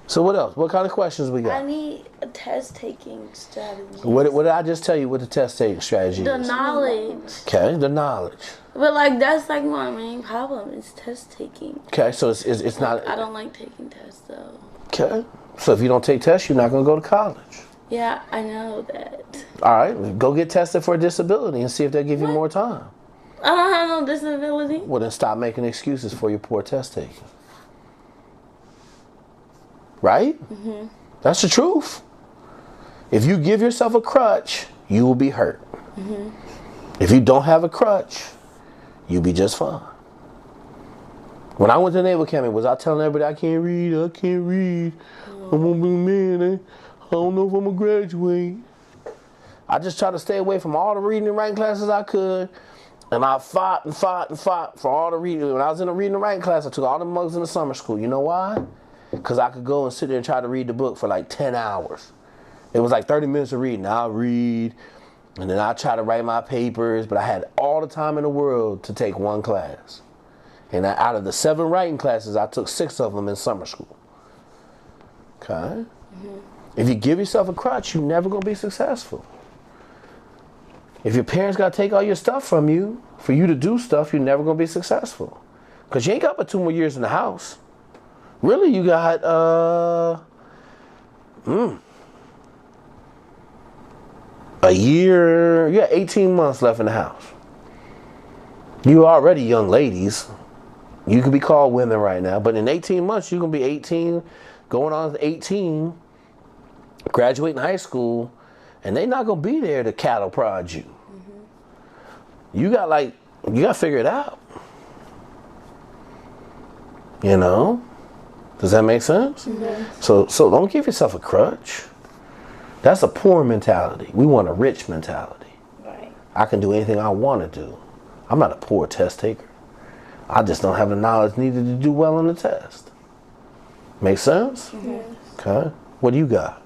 So what else? What kind of questions we got? I need a test taking strategy. What did I just tell you what the test taking strategy The is? knowledge. Okay, the knowledge. But like that's like my main problem is test taking. Okay, so it's not. I don't like taking tests though. Okay, so if you don't take tests, you're not going to go to college. Yeah, I know that. All right, go get tested for a disability and see if they give you more time. I don't have no disability. Well, then stop making excuses for your poor test taking. Right? Mm-hmm. That's the truth. If you give yourself a crutch, you will be hurt. Mm-hmm. If you don't have a crutch, you'll be just fine. When I went to Naval Academy, was I telling everybody I can't read? I'm gonna be a man. I don't know if I'm gonna graduate. I just tried to stay away from all the reading and writing classes I could. And I fought for all the reading. When I was in a reading and writing class, I took all the mugs in the summer school. You know why? Because I could go and sit there and try to read the book for like 10 hours. It was like 30 minutes of reading. I'll read, and then I'll try to write my papers, but I had all the time in the world to take one class. And out of the 7 writing classes, I took 6 of them in summer school. Okay? Mm-hmm. If you give yourself a crutch, you're never going to be successful. If your parents got to take all your stuff from you for you to do stuff, you're never going to be successful. Because you ain't got but 2 more years in the house. Really, you got, a year, you got 18 months left in the house. You already young ladies. You could be called women right now, but in 18 months, you're going to be 18, going on to 18, graduating high school, and they're not going to be there to cattle prod you. Mm-hmm. You got to figure it out. You know? Does that make sense? Mm-hmm. So don't give yourself a crutch. That's a poor mentality. We want a rich mentality. Right. I can do anything I want to do. I'm not a poor test taker. I just don't have the knowledge needed to do well on the test. Make sense? Mm-hmm. Okay. What do you got?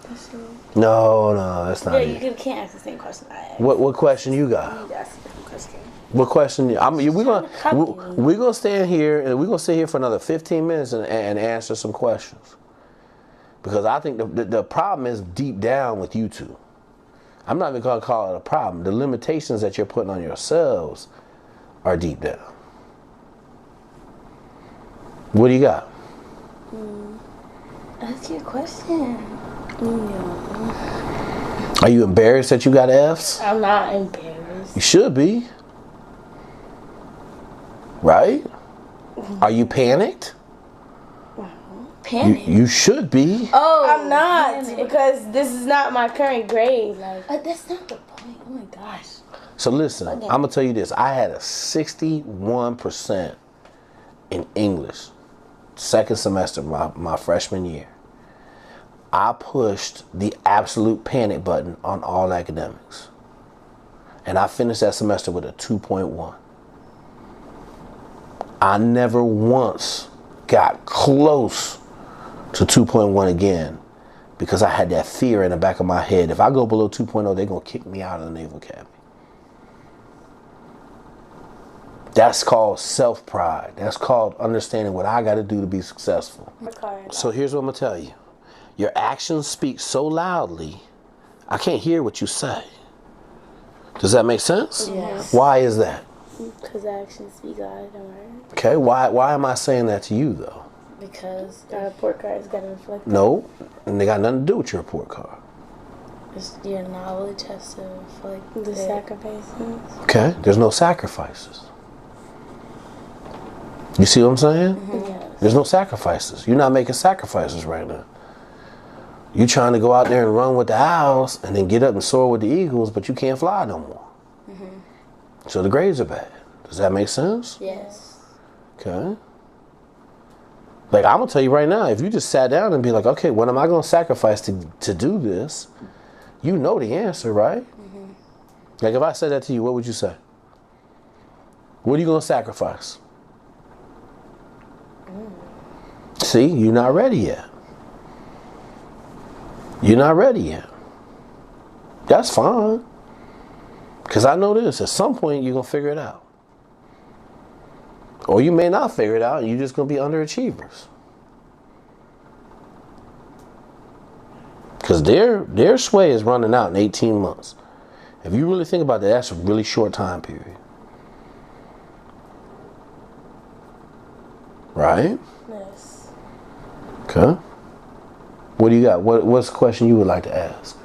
That's true. No, that's not it. Yeah, you can't ask the same question I asked. What question you got? You need to ask a different question. What question? We're gonna stand here and we're gonna sit here for another 15 minutes and answer some questions. Because I think the problem is deep down with you two. I'm not even gonna call it a problem. The limitations that you're putting on yourselves are deep down. What do you got? Ask your question. Yeah. Are you embarrassed that you got Fs? I'm not embarrassed. You should be. Right? Are you panicked? Panic? You should be. Oh, I'm not, because this is not my current grade. That's not the point. Oh my gosh. So listen, I'm going to tell you this. I had a 61% in English, second semester, my freshman year. I pushed the absolute panic button on all academics. And I finished that semester with a 2.1. I never once got close to 2.1 again because I had that fear in the back of my head. If I go below 2.0, they're going to kick me out of the Naval Academy. That's called self-pride. That's called understanding what I got to do to be successful. So here's what I'm going to tell you. Your actions speak so loudly, I can't hear what you say. Does that make sense? Yes. Why is that? Because actions speak louder than words. Okay, why am I saying that to you, though? Because our report card's got to reflect that. No, and they got nothing to do with your report card. It's your knowledge has to reflect The sacrifices. Okay, there's no sacrifices. You see what I'm saying? Mm-hmm. Yes. There's no sacrifices. You're not making sacrifices right now. You're trying to go out there and run with the owls and then get up and soar with the eagles, but you can't fly no more. Mm-hmm. So the grades are bad. Does that make sense? Yes. Okay. Like, I'm going to tell you right now, if you just sat down and be like, okay, what am I going to sacrifice to do this? You know the answer, right? Mm-hmm. Like, if I said that to you, what would you say? What are you going to sacrifice? See, you're not ready yet. You're not ready yet. That's fine. Because I know this, at some point you're going to figure it out. Or you may not figure it out and you're just going to be underachievers. Because their sway is running out in 18 months. If you really think about that, that's a really short time period. Right? Yes. Okay. What do you got? What's the question you would like to ask?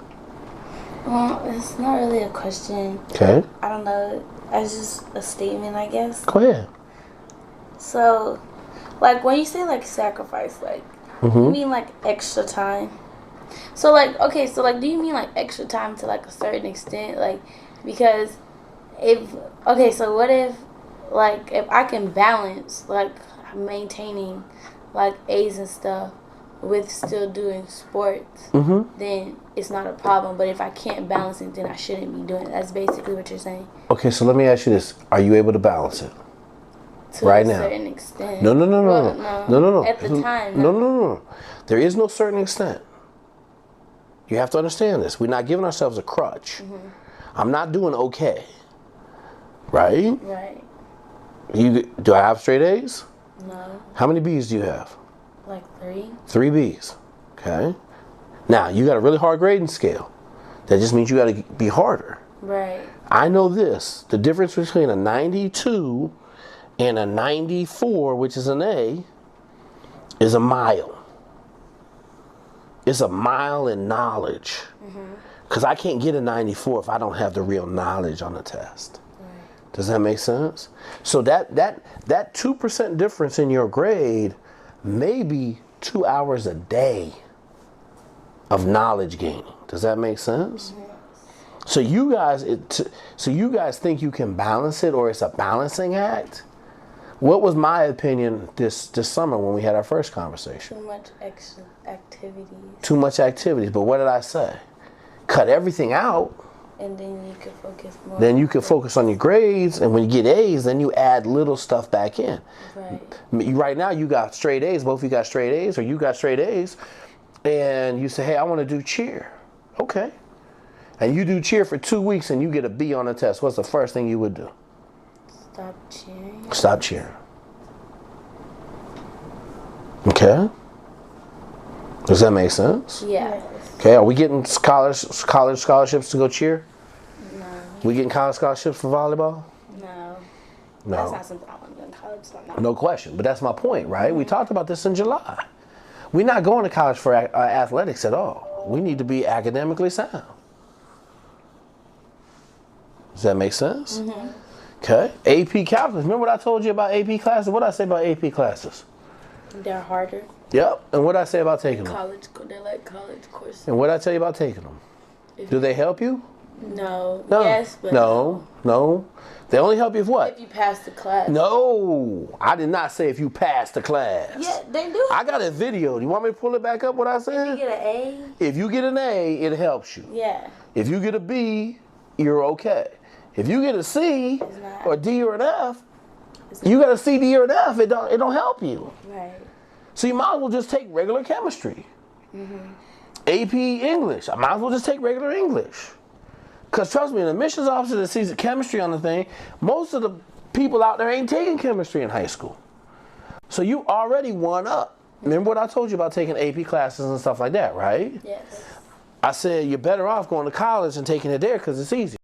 Well, it's not really a question. Okay. I don't know. It's just a statement, I guess. Go ahead. So, like, when you say, like, sacrifice, like, you mean, like, extra time? So, like, okay, so, like, do you mean, like, extra time to, like, a certain extent? Like, because okay, so what if, like, if I can balance, like, maintaining, like, A's and stuff with still doing sports, then it's not a problem. But if I can't balance it, then I shouldn't be doing it. That's basically what you're saying. Okay, so let me ask you this. Are you able to balance it? To Right a now. certain extent. No. No. At the time, No. There is no certain extent. You have to understand this. We're not giving ourselves a crutch. I'm not doing okay. Right? Right. Do I have straight A's? No. How many B's do you have? Like 3. 3 B's. Okay. Now, you got a really hard grading scale. That just means you got to be harder. Right. I know this. The difference between a 92 and a 94, which is an A, is a mile. It's a mile in knowledge. Because I can't get a 94 if I don't have the real knowledge on the test. Right. Does that make sense? So that 2% difference in your grade may be 2 hours a day of knowledge gaining. Does that make sense? So you guys think you can balance it, or it's a balancing act? What was my opinion this summer when we had our first conversation? Too much extra activities. Too much activities. But what did I say? Cut everything out. And then you could focus more. Then you can focus on your grades, and when you get A's, then you add little stuff back in. Right. Right now, you got straight A's. Both of you got straight A's, or you got straight A's, and you say, "Hey, I want to do cheer." Okay. And you do cheer for 2 weeks, and you get a B on the test. What's the first thing you would do? Stop cheering. Stop cheering. Okay. Does that make sense? Yeah. Okay. Are we getting college scholarships to go cheer? No. We getting college scholarships for volleyball? No. No. That's not something I want to do in college. So no. No question. But that's my point, right? We talked about this in July. We're not going to college for athletics at all. We need to be academically sound. Does that make sense? Okay. AP calculus. Remember what I told you about AP classes? What did I say about AP classes? They're harder. Yep. And what did I say about taking them? They're like college courses. And what did I tell you about taking them? Do they help you? No. No. Yes, but No. They only help you if what? if you pass the class. No. I did not say if you pass the class. Yeah, they do. I got a video. Do you want me to pull it back up what I You said? get an A. If you get an A, it helps you. Yeah. If you get a B, you're okay. If you get a C not. or D or an F, you got a C, D, or an F, it don't help you. Right. So you might as well just take regular chemistry. AP English, I might as well just take regular English. Because trust me, an admissions officer that sees the chemistry on the thing, most of the people out there ain't taking chemistry in high school. So you already one up. Remember what I told you about taking AP classes and stuff like that, right? Yes. I said you're better off going to college and taking it there because it's easy.